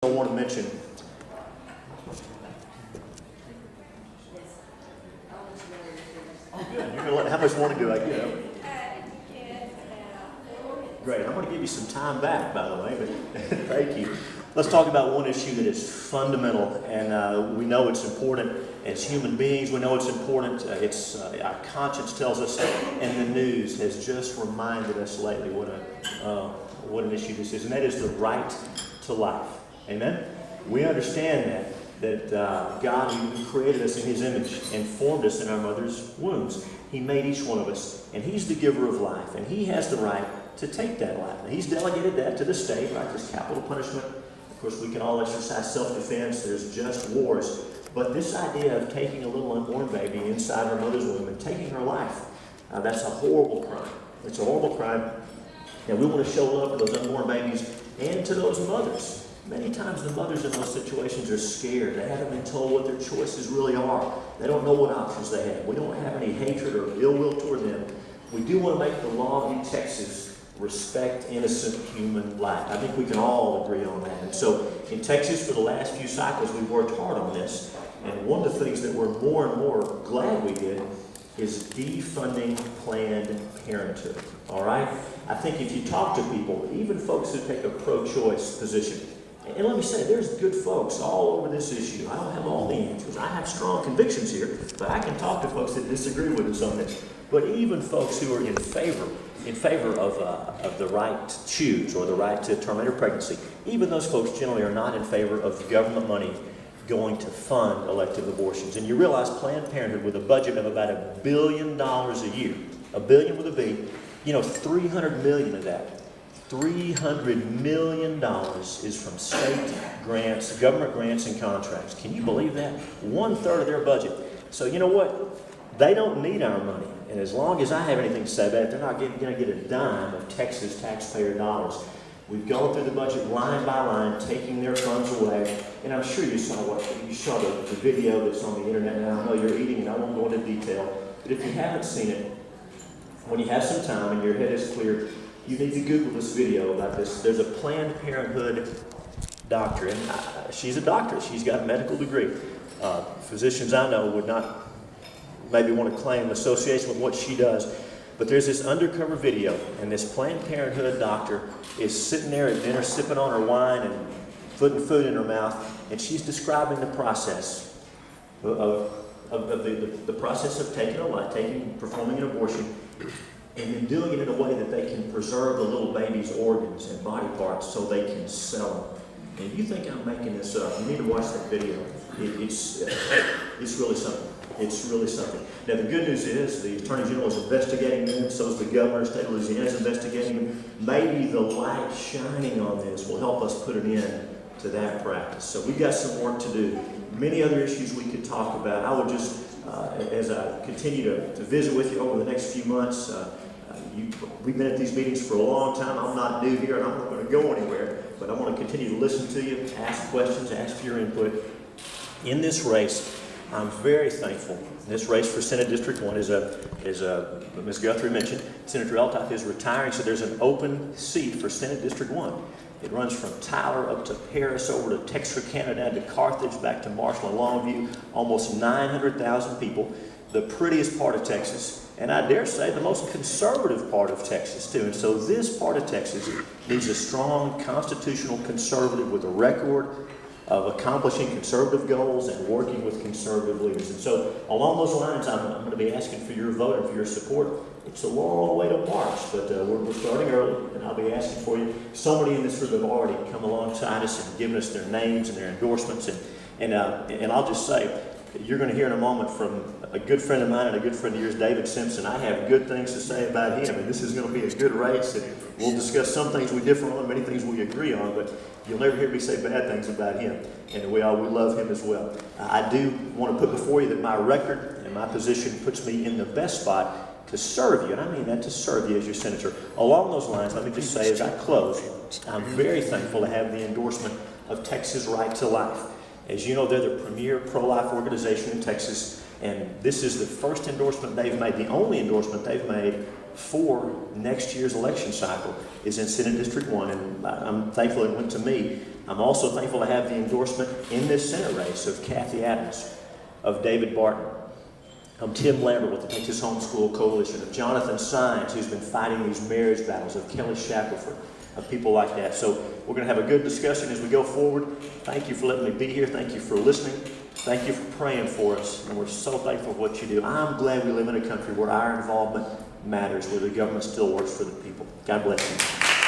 I want to mention. Oh, good. You're going to let, how much more do I get? Great. I'm going to give you some time back, by the way, but thank you. Let's talk about one issue that is fundamental, and we know it's important as human beings. We know it's important. Our conscience tells us, and the news has just reminded us lately what an issue this is, and that is the right to life. Amen? We understand that God, who created us in His image and formed us in our mother's wombs, He made each one of us, and He's the giver of life, and He has the right to take that life. And He's delegated that to the state, right? There's capital punishment. Of course, we can all exercise self-defense. There's just wars. But this idea of taking a little unborn baby inside her mother's womb and taking her life, that's a horrible crime. It's a horrible crime. And we want to show love to those unborn babies and to those mothers. Many times the mothers in those situations are scared. They haven't been told what their choices really are. They don't know what options they have. We don't have any hatred or ill will toward them. We do want to make the law in Texas respect innocent human life. I think we can all agree on that. And so in Texas, for the last few cycles, we've worked hard on this. And one of the things that we're more and more glad we did is defunding Planned Parenthood. All right? I think if you talk to people, even folks who take a pro-choice position, and let me say, there's good folks all over this issue. I don't have all the answers. I have strong convictions here, but I can talk to folks that disagree with us on this. But even folks who are in favor of the right to choose or the right to terminate a pregnancy, even those folks generally are not in favor of government money going to fund elective abortions. And you realize Planned Parenthood, with a budget of about $1 billion a year, $1 billion with a B, $300 million of that, $300 million is from state grants, government grants and contracts. Can you believe that? 1/3 of their budget. So you know what? They don't need our money. And as long as I have anything to say about it, they're not going to get a dime of Texas taxpayer dollars. We've gone through the budget line by line, taking their funds away. And I'm sure you saw the video that's on the internet now. I know you're eating, and I won't go into detail. But if you haven't seen it, when you have some time and your head is clear, you need to Google this video about this. There's a Planned Parenthood doctor, and she's a doctor. She's got a medical degree. Physicians I know would not maybe want to claim association with what she does. But there's this undercover video, and this Planned Parenthood doctor is sitting there at dinner sipping on her wine and putting food in her mouth, and she's describing the process of the process of taking a life, performing an abortion, and then doing it in a way that they can preserve the little baby's organs and body parts so they can sell them. And you think I'm making this up? You need to watch that video. It's really something. It's really something. Now, the good news is the Attorney General is investigating them, so is the Governor of the State of Louisiana is investigating them. Maybe the light shining on this will help us put an end to that practice. So we've got some work to do. Many other issues we could talk about. I would just, as I continue to visit with you over the next few months, we've been at these meetings for a long time. I'm not new here, and I'm not going to go anywhere, but I want to continue to listen to you, ask questions, ask for your input. In this race, I'm very thankful. This race for Senate District 1 is Ms. Guthrie mentioned, Senator Eltoff is retiring, so there's an open seat for Senate District 1. It runs from Tyler up to Paris, over to Texarkana, down to Carthage, back to Marshall and Longview. Almost 900,000 people. The prettiest part of Texas, and I dare say the most conservative part of Texas, too. And so this part of Texas needs a strong constitutional conservative with a record of accomplishing conservative goals and working with conservative leaders. And so along those lines, I'm going to be asking for your vote and for your support. It's a long way to March, but we're starting early, and I'll be asking for you. So many in this room have already come alongside us and given us their names and their endorsements. And I'll just say, you're going to hear in a moment from a good friend of mine and a good friend of yours, David Simpson. I have good things to say about him, and this is going to be a good race. And we'll discuss some things we differ on, many things we agree on, but you'll never hear me say bad things about him. And we love him as well. I do want to put before you that my record and my position puts me in the best spot to serve you, and I mean that, to serve you as your senator. Along those lines, let me just say as I close, I'm very thankful to have the endorsement of Texas Right to Life. As you know, they're the premier pro-life organization in Texas, and this is the first endorsement they've made. The only endorsement they've made for next year's election cycle is in Senate District 1, and I'm thankful it went to me. I'm also thankful to have the endorsement in this Senate race of Kathy Adams, of David Barton, of Tim Lambert with the Texas Homeschool Coalition, of Jonathan Sines, who's been fighting these marriage battles, of Kelly Shackelford, of people like that. So we're going to have a good discussion as we go forward. Thank you for letting me be here. Thank you for listening. Thank you for praying for us. And we're so thankful for what you do. I'm glad we live in a country where our involvement matters, where the government still works for the people. God bless you.